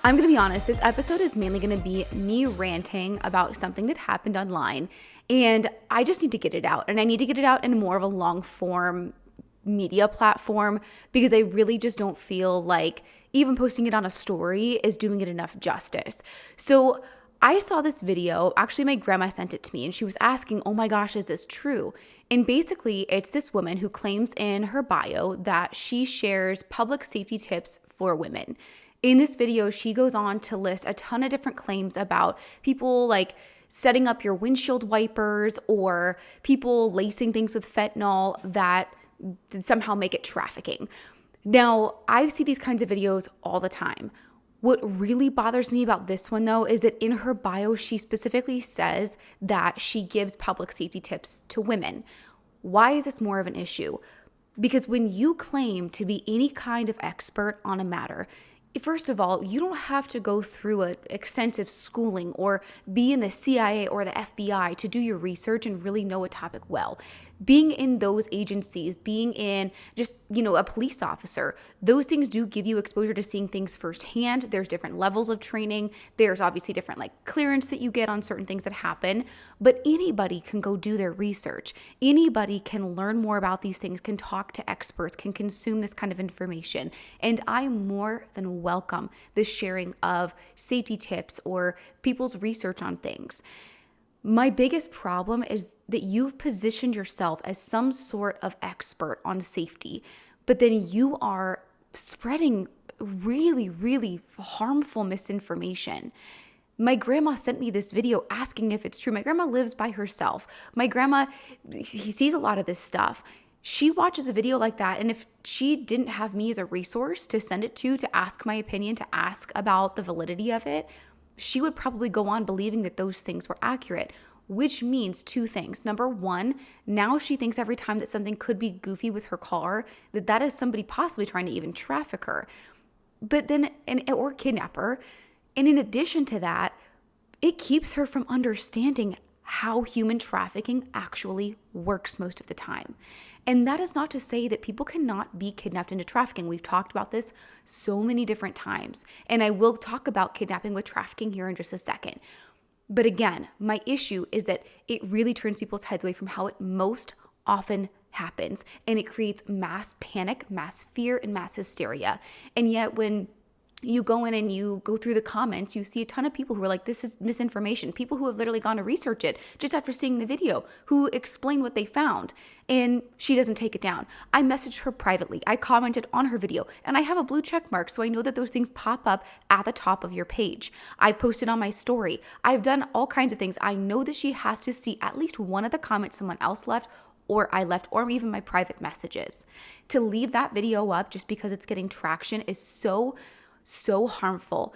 I'm going to be honest, this episode is mainly going to be me ranting about something that happened online, and I just need to get it out. And I need to get it out in more of a long form media platform because I really just don't feel like even posting it on a story is doing it enough justice. So I saw this video. Actually, my grandma sent it to me and she was asking, oh my gosh, is this true? And basically, it's this woman who claims in her bio that she shares public safety tips for women. In this video, she goes on to list a ton of different claims about people like setting up your windshield wipers or people lacing things with fentanyl that somehow make it trafficking. Now, I see these kinds of videos all the time. What really bothers me about this one, though, is that in her bio, she specifically says that she gives public safety tips to women. Why is this more of an issue? Because when you claim to be any kind of expert on a matter, first of all, you don't have to go through an extensive schooling or be in the CIA or the FBI to do your research and really know a topic well. Being in those agencies, being in just, a police officer, those things do give you exposure to seeing things firsthand. There's different levels of training. There's obviously different clearance that you get on certain things that happen, but anybody can go do their research. Anybody can learn more about these things, can talk to experts, can consume this kind of information. And I more than welcome the sharing of safety tips or people's research on things. My biggest problem is that you've positioned yourself as some sort of expert on safety, but then you are spreading really, really harmful misinformation. My grandma sent me this video asking if it's true. My grandma lives by herself. My grandma, he sees a lot of this stuff. She watches a video like that, and if she didn't have me as a resource to send it to ask my opinion, to ask about the validity of it, she would probably go on believing that those things were accurate, which means two things. Number one, now she thinks every time that something could be goofy with her car, that is somebody possibly trying to even traffic her, or kidnap her. And in addition to that, it keeps her from understanding how human trafficking actually works most of the time. And that is not to say that people cannot be kidnapped into trafficking. We've talked about this so many different times. And I will talk about kidnapping with trafficking here in just a second. But again, my issue is that it really turns people's heads away from how it most often happens. And it creates mass panic, mass fear, and mass hysteria. And yet when you go in and you go through the comments, you see a ton of people who are like, this is misinformation. People who have literally gone to research it just after seeing the video, who explain what they found, and she doesn't take it down. I messaged her privately. I commented on her video, and I have a blue check mark, so I know that those things pop up at the top of your page. I've posted on my story. I've done all kinds of things. I know that she has to see at least one of the comments someone else left, or I left, or even my private messages. To leave that video up just because it's getting traction is so harmful.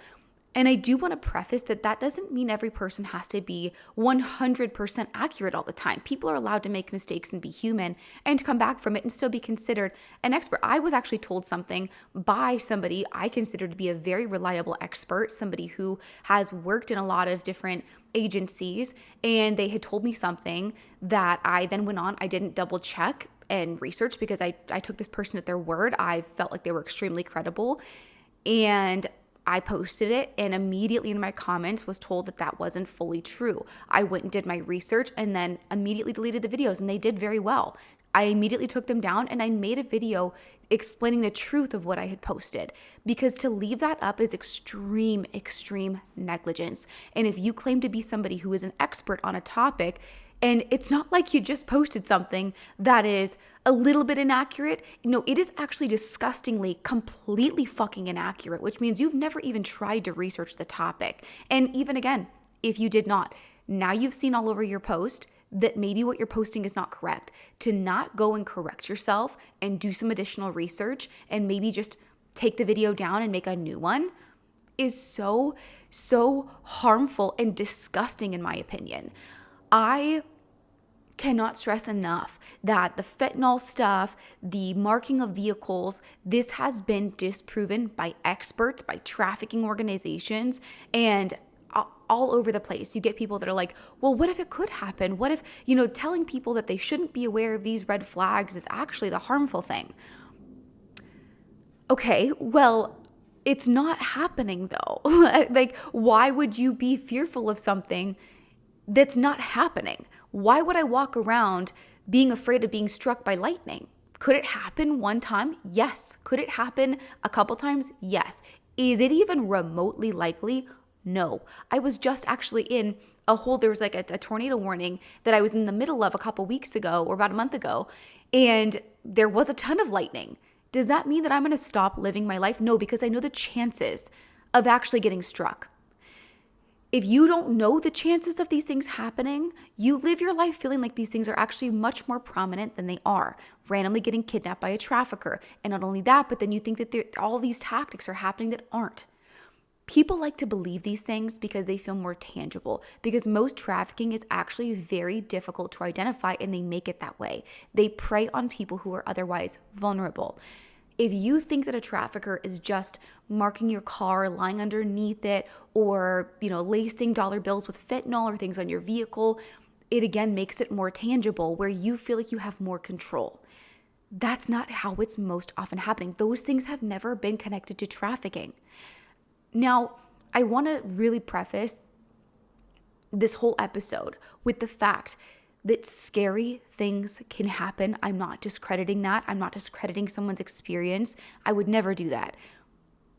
And I do want to preface that doesn't mean every person has to be 100% accurate all the time. People are allowed to make mistakes and be human and to come back from it and still be considered an expert. I was actually told something by somebody I consider to be a very reliable expert, somebody who has worked in a lot of different agencies, and they had told me something that I then went on. I didn't double check and research because I took this person at their word. I felt like they were extremely credible. And I posted it, and immediately in my comments was told that wasn't fully true. I went and did my research and then immediately deleted the videos, and they did very well. I immediately took them down and I made a video explaining the truth of what I had posted, because to leave that up is extreme negligence. And if you claim to be somebody who is an expert on a topic, and it's not like you just posted something that is a little bit inaccurate. No, it is actually disgustingly, completely fucking inaccurate, which means you've never even tried to research the topic. And even again, if you did not, now you've seen all over your post that maybe what you're posting is not correct. To not go and correct yourself and do some additional research and maybe just take the video down and make a new one is so harmful and disgusting in my opinion. I cannot stress enough that the fentanyl stuff, the marking of vehicles, this has been disproven by experts, by trafficking organizations, and all over the place. You get people that are like, well, what if it could happen? What if, telling people that they shouldn't be aware of these red flags is actually the harmful thing? Okay, well, It's not happening though. Like, why would you be fearful of something that's not happening? Why would I walk around being afraid of being struck by lightning? Could it happen one time? Yes. Could it happen a couple times? Yes. Is it even remotely likely? No. I was just actually in there was like a tornado warning that I was in the middle of a couple weeks ago or about a month ago, and there was a ton of lightning. Does that mean that I'm going to stop living my life? No, because I know the chances of actually getting struck. If you don't know the chances of these things happening, you live your life feeling like these things are actually much more prominent than they are. Randomly getting kidnapped by a trafficker. And not only that, but then you think that all these tactics are happening that aren't. People like to believe these things because they feel more tangible, because most trafficking is actually very difficult to identify, and they make it that way. They prey on people who are otherwise vulnerable. If you think that a trafficker is just marking your car, lying underneath it, or, lacing dollar bills with fentanyl or things on your vehicle, it again makes it more tangible where you feel like you have more control. That's not how it's most often happening. Those things have never been connected to trafficking. Now, I want to really preface this whole episode with the fact that scary things can happen. I'm not discrediting that. I'm not discrediting someone's experience. I would never do that.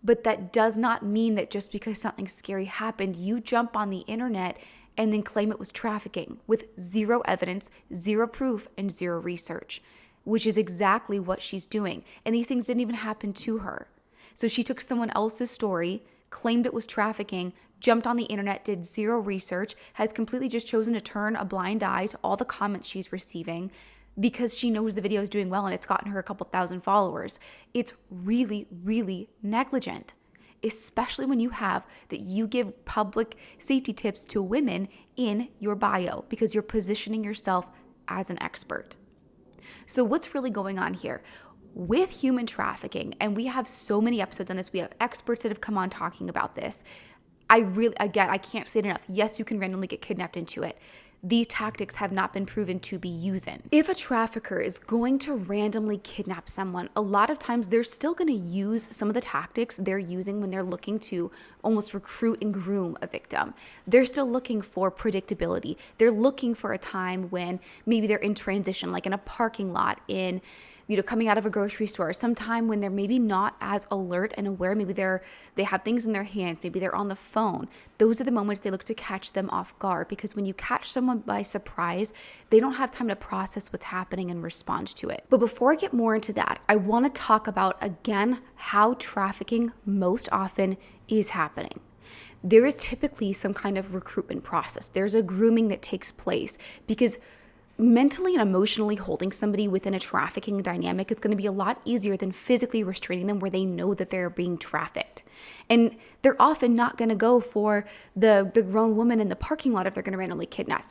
But that does not mean that just because something scary happened, you jump on the internet and then claim it was trafficking with zero evidence, zero proof, and zero research, which is exactly what she's doing. And these things didn't even happen to her. So she took someone else's story, claimed it was trafficking, jumped on the internet, did zero research, has completely just chosen to turn a blind eye to all the comments she's receiving because she knows the video is doing well and it's gotten her a couple thousand followers. It's really, really negligent, especially when you give public safety tips to women in your bio because you're positioning yourself as an expert. So what's really going on here? With human trafficking, and we have so many episodes on this, we have experts that have come on talking about this. I can't say it enough. Yes, you can randomly get kidnapped into it. These tactics have not been proven to be using. If a trafficker is going to randomly kidnap someone, a lot of times they're still going to use some of the tactics they're using when they're looking to almost recruit and groom a victim. They're still looking for predictability. They're looking for a time when maybe they're in transition, like in a parking lot, coming out of a grocery store, sometime when they're maybe not as alert and aware. Maybe they have things in their hands. Maybe they're on the phone. Those are the moments they look to catch them off guard, because when you catch someone by surprise, they don't have time to process what's happening and respond to it. But before I get more into that, I want to talk about, again, how trafficking most often is happening. There is typically some kind of recruitment process. There's a grooming that takes place, because mentally and emotionally holding somebody within a trafficking dynamic is going to be a lot easier than physically restraining them where they know that they're being trafficked. And they're often not going to go for the grown woman in the parking lot if they're going to randomly kidnap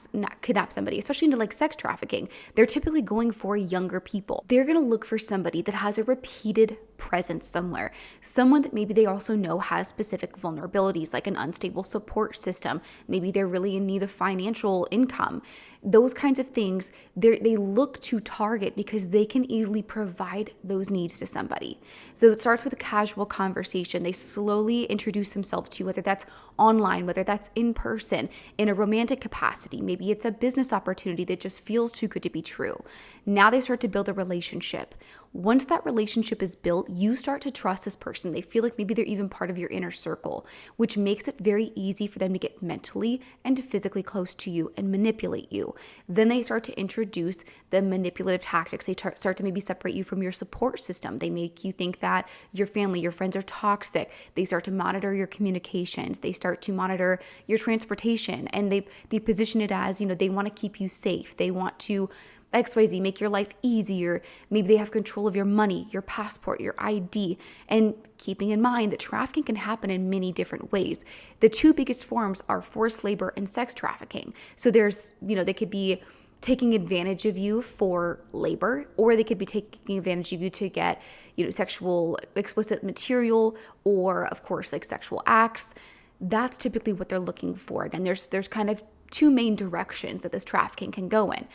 somebody, especially into like sex trafficking. They're typically going for younger people. They're going to look for somebody that has a repeated presence somewhere, someone that maybe they also know has specific vulnerabilities, like an unstable support system. Maybe they're really in need of financial income. Those kinds of things, they look to target because they can easily provide those needs to somebody. So it starts with a casual conversation. They slowly introduce themselves to you, whether that's online, whether that's in person, in a romantic capacity. Maybe it's a business opportunity that just feels too good to be true. Now they start to build a relationship. Once that relationship is built, you start to trust this person. They feel like maybe they're even part of your inner circle, which makes it very easy for them to get mentally and physically close to you and manipulate you. Then they start to introduce the manipulative tactics. They start to maybe separate you from your support system. They make you think that your family, your friends are toxic. They start to monitor your communications. They start to monitor your transportation, and they position it as, they want to keep you safe. They want to XYZ, make your life easier. Maybe they have control of your money, your passport, your ID, and keeping in mind that trafficking can happen in many different ways. The two biggest forms are forced labor and sex trafficking. So there's, they could be taking advantage of you for labor, or they could be taking advantage of you to get, sexual explicit material, or of course, like sexual acts. That's typically what they're looking for. Again, there's kind of two main directions that this trafficking can go in.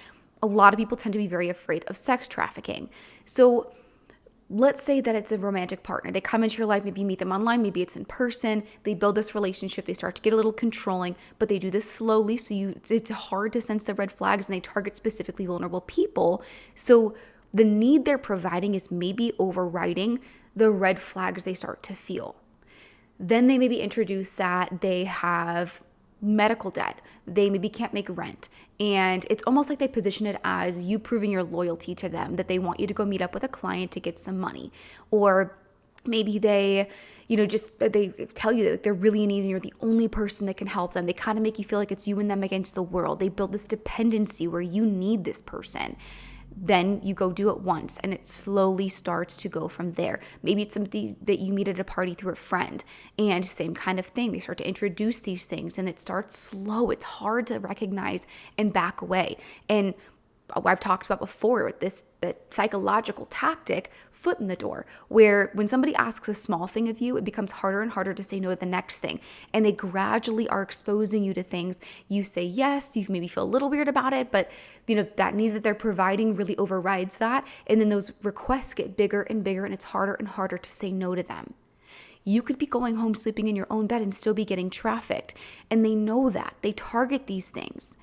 A lot of people tend to be very afraid of sex trafficking. So let's say that it's a romantic partner. They come into your life, maybe you meet them online, maybe it's in person. They build this relationship. They start to get a little controlling, but they do this slowly. So it's hard to sense the red flags, and they target specifically vulnerable people. So the need they're providing is maybe overriding the red flags they start to feel. Then they maybe introduce that they have medical debt. They maybe can't make rent. And it's almost like they position it as you proving your loyalty to them, that they want you to go meet up with a client to get some money. Or maybe they, they tell you that they're really in need and you're the only person that can help them. They kind of make you feel like it's you and them against the world. They build this dependency where you need this person. Then you go do it once and it slowly starts to go from there. Maybe it's something that you meet at a party through a friend, and same kind of thing. They start to introduce these things and it starts slow. It's hard to recognize and back away. And I've talked about before, the psychological tactic, foot in the door, where when somebody asks a small thing of you, it becomes harder and harder to say no to the next thing. And they gradually are exposing you to things. You say yes, you maybe feel a little weird about it, but that need that they're providing really overrides that. And then those requests get bigger and bigger, and it's harder and harder to say no to them. You could be going home sleeping in your own bed and still be getting trafficked. And they know that. They target these things.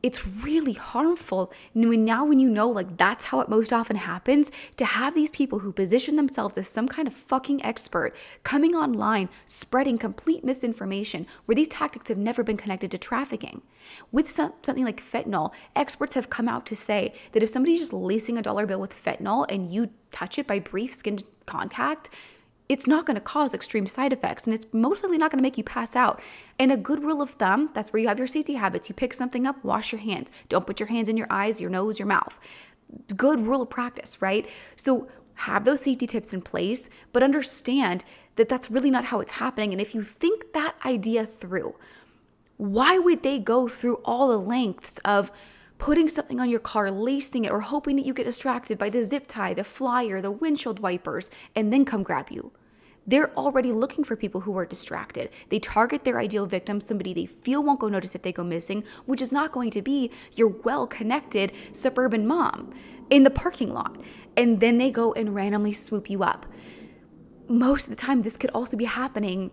It's really harmful. Now when you know, that's how it most often happens, to have these people who position themselves as some kind of fucking expert coming online, spreading complete misinformation where these tactics have never been connected to trafficking. With something like fentanyl, experts have come out to say that if somebody's just lacing a dollar bill with fentanyl and you touch it by brief skin contact, it's not going to cause extreme side effects, and it's most likely not going to make you pass out. And a good rule of thumb, that's where you have your safety habits. You pick something up, wash your hands. Don't put your hands in your eyes, your nose, your mouth. Good rule of practice, right? So have those safety tips in place, but understand that that's really not how it's happening. And if you think that idea through, why would they go through all the lengths of putting something on your car, lacing it, or hoping that you get distracted by the zip tie, the flyer, the windshield wipers, and then come grab you? They're already looking for people who are distracted. They target their ideal victim, somebody they feel won't go notice if they go missing, which is not going to be your well-connected suburban mom in the parking lot. And then they go and randomly swoop you up. Most of the time, this could also be happening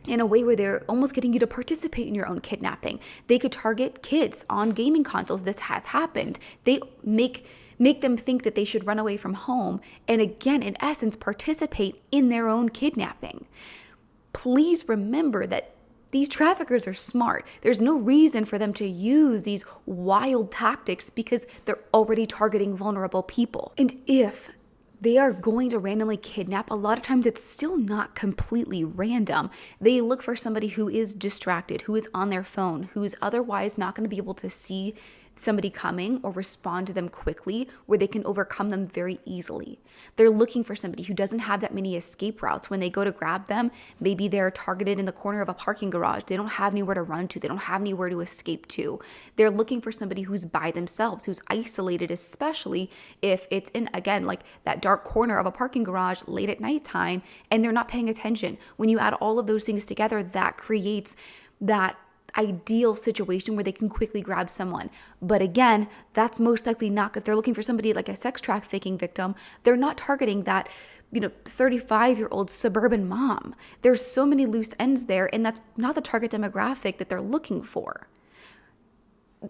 in a way where they're almost getting you to participate in your own kidnapping. They could target kids on gaming consoles. This has happened. They make them think that they should run away from home and, again, in essence, participate in their own kidnapping. Please remember that these traffickers are smart. There's no reason for them to use these wild tactics because they're already targeting vulnerable people. And if they are going to randomly kidnap, a lot of times it's still not completely random. They look for somebody who is distracted, who is on their phone, who is otherwise not going to be able to see somebody coming or respond to them quickly, where they can overcome them very easily. They're looking for somebody who doesn't have that many escape routes. When they go to grab them, maybe they're targeted in the corner of a parking garage. They don't have anywhere to run to. They don't have anywhere to escape to. They're looking for somebody who's by themselves, who's isolated, especially if it's in, again, that dark corner of a parking garage late at nighttime and they're not paying attention. When you add all of those things together, that creates that ideal situation where they can quickly grab someone. But again, that's most likely not, if they're looking for somebody like a sex trafficking victim, they're not targeting that 35-year-old suburban mom. There's so many loose ends there, and that's not the target demographic that they're looking for.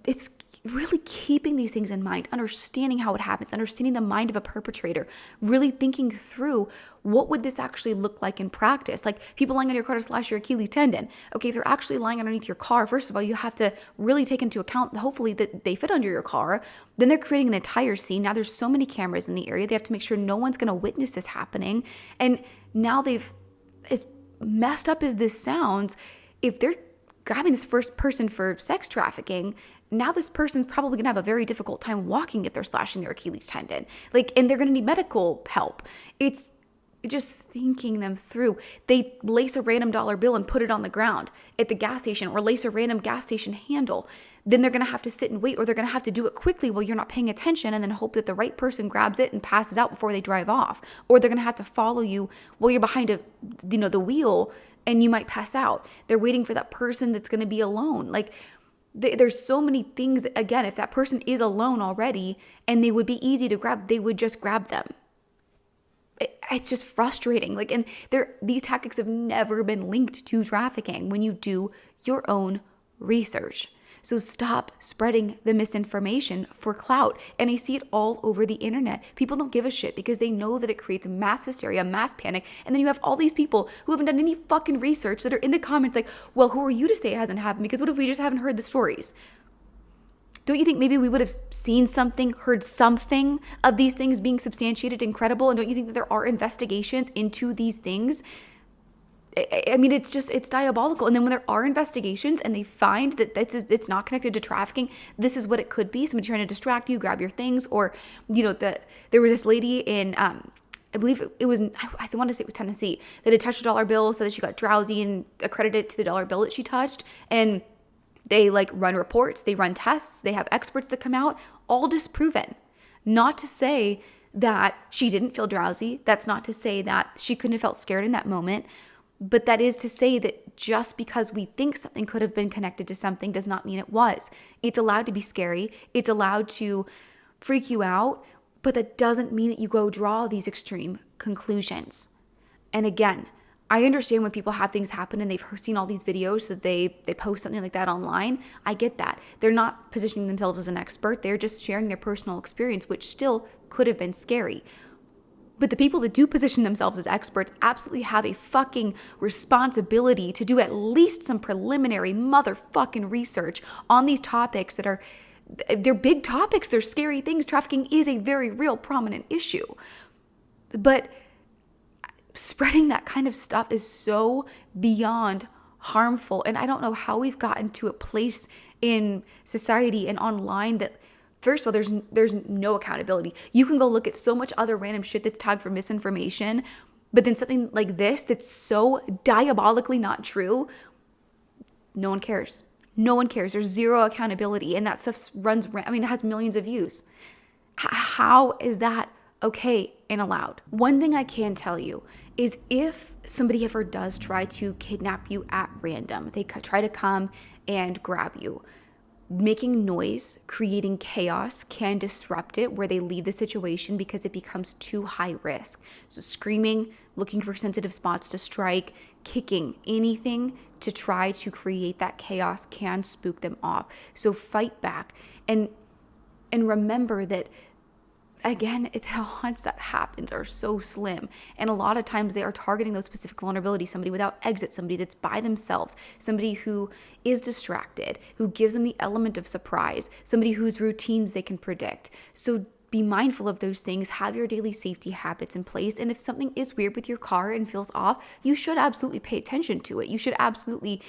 It's really keeping these things in mind, understanding how it happens, understanding the mind of a perpetrator, really thinking through what would this actually look like in practice. Like people lying on your car to slash your Achilles tendon. Okay, if they're actually lying underneath your car, first of all, you have to really take into account, hopefully, that they fit under your car. Then they're creating an entire scene. Now there's so many cameras in the area. They have to make sure no one's going to witness this happening. And now as messed up as this sounds, if they're grabbing this first person for sex trafficking, now this person's probably gonna have a very difficult time walking if they're slashing their Achilles tendon. And they're gonna need medical help. It's just thinking them through. They lace a random dollar bill and put it on the ground at the gas station, or lace a random gas station handle. Then they're gonna have to sit and wait, or they're gonna have to do it quickly while you're not paying attention, and then hope that the right person grabs it and passes out before they drive off. Or they're gonna have to follow you while you're behind the wheel, and you might pass out. They're waiting for that person that's gonna be alone. There's so many things, again, if that person is alone already and they would be easy to grab, they would just grab them. it's just frustrating. Like, and these tactics have never been linked to trafficking when you do your own research. So stop spreading the misinformation for clout. And I see it all over the internet. People don't give a shit because they know that it creates mass hysteria, mass panic. And then you have all these people who haven't done any fucking research that are in the comments like, well, who are you to say it hasn't happened? Because what if we just haven't heard the stories? Don't you think maybe we would have seen something, heard something of these things being substantiated and credible? And don't you think that there are investigations into these things? I mean, it's diabolical. And then when there are investigations and they find that it's not connected to trafficking, this is what it could be. Somebody trying to distract you, grab your things, or, there was this lady in, I believe it was, I want to say it was Tennessee, that had touched a dollar bill, so that she got drowsy and accredited to the dollar bill that she touched. And they run reports, they run tests, they have experts that come out, all disproven. Not to say that she didn't feel drowsy. That's not to say that she couldn't have felt scared in that moment. But that is to say that just because we think something could have been connected to something does not mean it was. It's allowed to be scary. It's allowed to freak you out. But that doesn't mean that you go draw these extreme conclusions. And again, I understand when people have things happen and they've seen all these videos that they post something like that online. I get that. They're not positioning themselves as an expert. They're just sharing their personal experience, which still could have been scary. But the people that do position themselves as experts absolutely have a fucking responsibility to do at least some preliminary motherfucking research on these topics they're big topics. They're scary things. Trafficking is a very real, prominent issue. But spreading that kind of stuff is so beyond harmful. And I don't know how we've gotten to a place in society and online that, first of all, there's no accountability. You can go look at so much other random shit that's tagged for misinformation, but then something like this that's so diabolically not true, no one cares. No one cares. There's zero accountability, and that stuff it has millions of views. How is that okay and allowed? One thing I can tell you is if somebody ever does try to kidnap you at random, they try to come and grab you, making noise, creating chaos can disrupt it where they leave the situation because it becomes too high risk. So screaming, looking for sensitive spots to strike, kicking, anything to try to create that chaos can spook them off. So fight back and remember that, again, the odds that happens are so slim. And a lot of times they are targeting those specific vulnerabilities, somebody without exit, somebody that's by themselves, somebody who is distracted, who gives them the element of surprise, somebody whose routines they can predict. So be mindful of those things, have your daily safety habits in place. And if something is weird with your car and feels off, you should absolutely pay attention to it. You should absolutely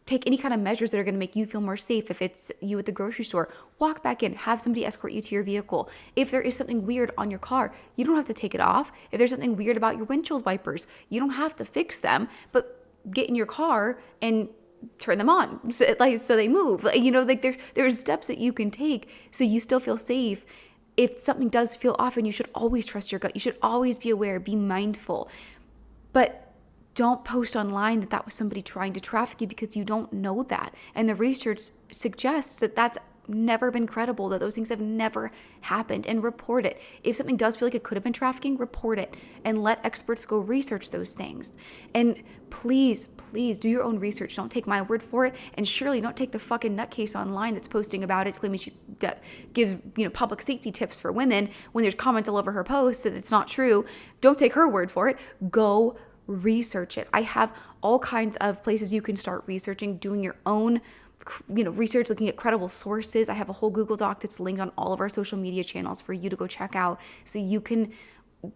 take any kind of measures that are going to make you feel more safe. If it's you at the grocery store, walk back in, have somebody escort you to your vehicle. If there is something weird on your car, you don't have to take it off. If there's something weird about your windshield wipers, you don't have to fix them, but get in your car and turn them on so they move. There's steps that you can take so you still feel safe. If something does feel off, and you should always trust your gut. You should always be aware, be mindful. But don't post online that was somebody trying to traffic you because you don't know that. And the research suggests that that's never been credible, that those things have never happened, and report it. If something does feel like it could have been trafficking, report it and let experts go research those things. And please do your own research. Don't take my word for it. And surely don't take the fucking nutcase online that's posting about it, claiming she gives public safety tips for women when there's comments all over her posts that it's not true. Don't take her word for it. Go research it. I have all kinds of places you can start researching, doing your own research, looking at credible sources. I have a whole Google Doc that's linked on all of our social media channels for you to go check out so you can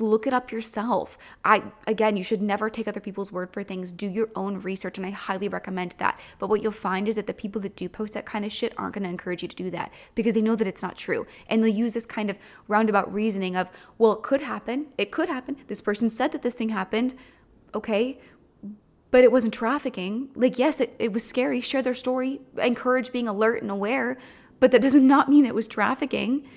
look it up yourself. You should never take other people's word for things. Do your own research, and I highly recommend that. But what you'll find is that the people that do post that kind of shit aren't going to encourage you to do that because they know that it's not true. And they'll use this kind of roundabout reasoning of, well, it could happen. It could happen. This person said that this thing happened. Okay, but it wasn't trafficking. Yes, it was scary. Share their story. Encourage being alert and aware. But that does not mean it was trafficking.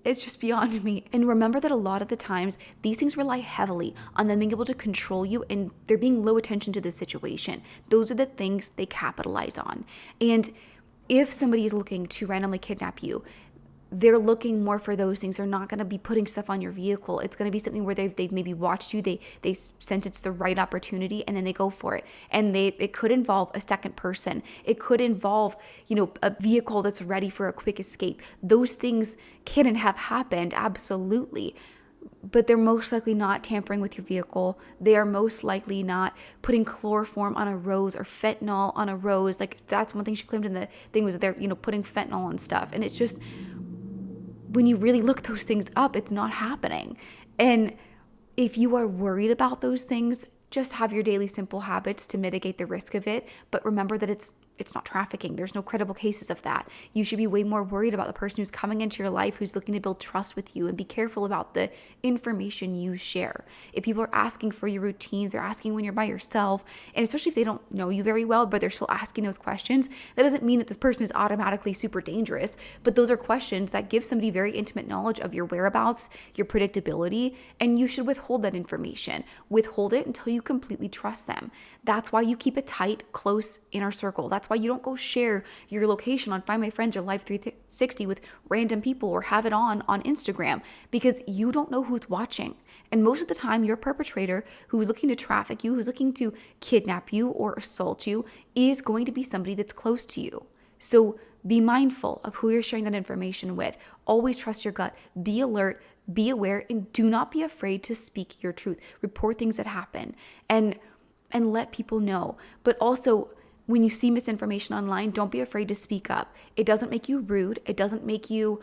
It's just beyond me. And remember that a lot of the times, these things rely heavily on them being able to control you, and they're being low attention to the situation. Those are the things they capitalize on. And if somebody is looking to randomly kidnap you, they're looking more for those things. They're not going to be putting stuff on your vehicle. It's going to be something where they've maybe watched you, they sense it's the right opportunity, and then they go for it. And it could involve a second person. It could involve, a vehicle that's ready for a quick escape. Those things can and have happened, absolutely. But they're most likely not tampering with your vehicle. They are most likely not putting chloroform on a rose or fentanyl on a rose. Like, that's one thing she claimed in the thing, was that they're, putting fentanyl on stuff. And it's just, when you really look those things up, it's not happening. And if you are worried about those things, just have your daily simple habits to mitigate the risk of it. But remember that it's not trafficking. There's no credible cases of that. You should be way more worried about the person who's coming into your life, who's looking to build trust with you, and be careful about the information you share. If people are asking for your routines, they're asking when you're by yourself, and especially if they don't know you very well, but they're still asking those questions, that doesn't mean that this person is automatically super dangerous, but those are questions that give somebody very intimate knowledge of your whereabouts, your predictability, and you should withhold that information. Withhold it until you completely trust them. That's why you keep a tight, close inner circle. That's why you don't go share your location on Find My Friends or Life 360 with random people, or have it on Instagram, because you don't know who's watching. And most of the time, your perpetrator who's looking to traffic you, who's looking to kidnap you or assault you, is going to be somebody that's close to you. So be mindful of who you're sharing that information with. Always trust your gut. Be alert, be aware, and do not be afraid to speak your truth. Report things that happen and let people know. But also, when you see misinformation online, don't be afraid to speak up. It doesn't make you rude. It doesn't make you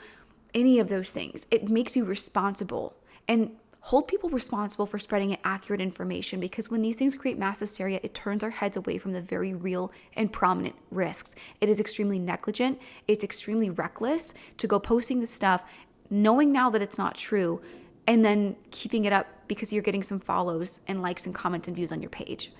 any of those things. It makes you responsible. And hold people responsible for spreading accurate information, because when these things create mass hysteria, it turns our heads away from the very real and prominent risks. It is extremely negligent. It's extremely reckless to go posting this stuff, knowing now that it's not true, and then keeping it up because you're getting some follows and likes and comments and views on your page.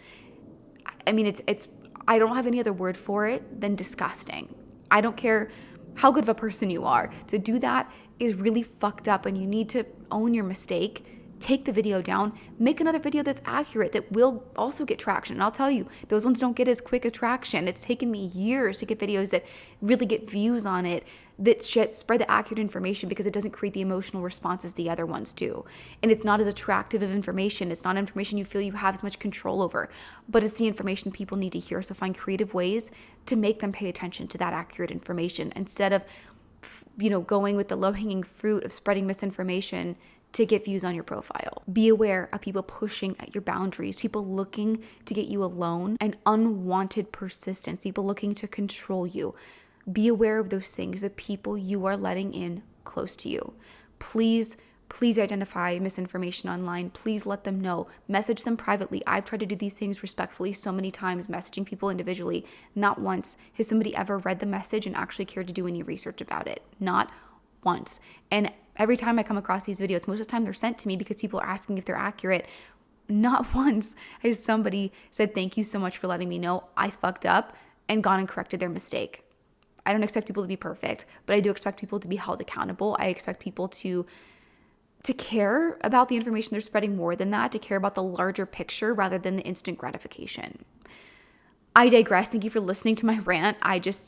I mean, it's I don't have any other word for it than disgusting. I don't care how good of a person you are. To do that is really fucked up, and you need to own your mistake. Take the video down, make another video that's accurate, that will also get traction. And I'll tell you, those ones don't get as quick a traction. It's taken me years to get videos that really get views on it, that spread the accurate information, because it doesn't create the emotional responses the other ones do. And it's not as attractive of information. It's not information you feel you have as much control over, but it's the information people need to hear. So find creative ways to make them pay attention to that accurate information, instead of, going with the low-hanging fruit of spreading misinformation to get views on your profile. Be aware of people pushing at your boundaries, people looking to get you alone, and unwanted persistence, people looking to control you. Be aware of those things, the people you are letting in close to you. Please identify misinformation online. Please let them know. Message them privately. I've tried to do these things respectfully so many times, messaging people individually. Not once has somebody ever read the message and actually cared to do any research about it. Not once. And every time I come across these videos, most of the time they're sent to me because people are asking if they're accurate. Not once has somebody said, "Thank you so much for letting me know I fucked up," and gone and corrected their mistake. I don't expect people to be perfect, but I do expect people to be held accountable. I expect people to care about the information they're spreading more than that, to care about the larger picture rather than the instant gratification. I digress. Thank you for listening to my rant.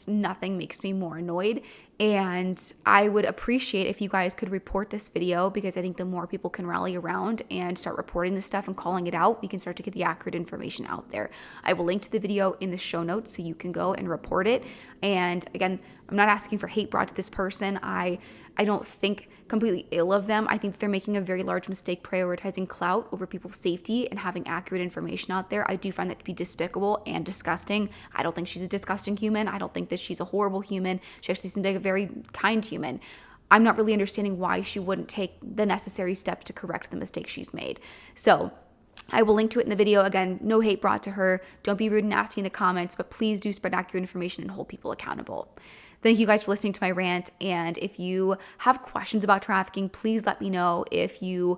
Nothing makes me more annoyed. And I would appreciate if you guys could report this video, because I think the more people can rally around and start reporting this stuff and calling it out, we can start to get the accurate information out there. I will link to the video in the show notes so you can go and report it. And again, I'm not asking for hate brought to this person. I don't think completely ill of them. I think that they're making a very large mistake prioritizing clout over people's safety and having accurate information out there. I do find that to be despicable and disgusting. I don't think she's a disgusting human. I don't think that she's a horrible human. She actually seems like a very kind human. I'm not really understanding why she wouldn't take the necessary steps to correct the mistake she's made. So I will link to it in the video. Again, no hate brought to her. Don't be rude and nasty in the comments, but please do spread accurate information and hold people accountable. Thank you guys for listening to my rant. And if you have questions about trafficking, please let me know. If you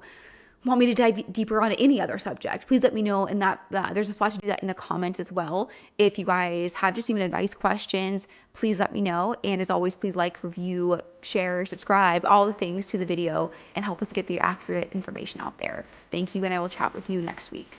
want me to dive deeper on any other subject, please let me know. And that there's a spot to do that in the comments as well. If you guys have just even advice questions, please let me know. And as always, please like, review, share, subscribe, all the things to the video, and help us get the accurate information out there. Thank you, and I will chat with you next week.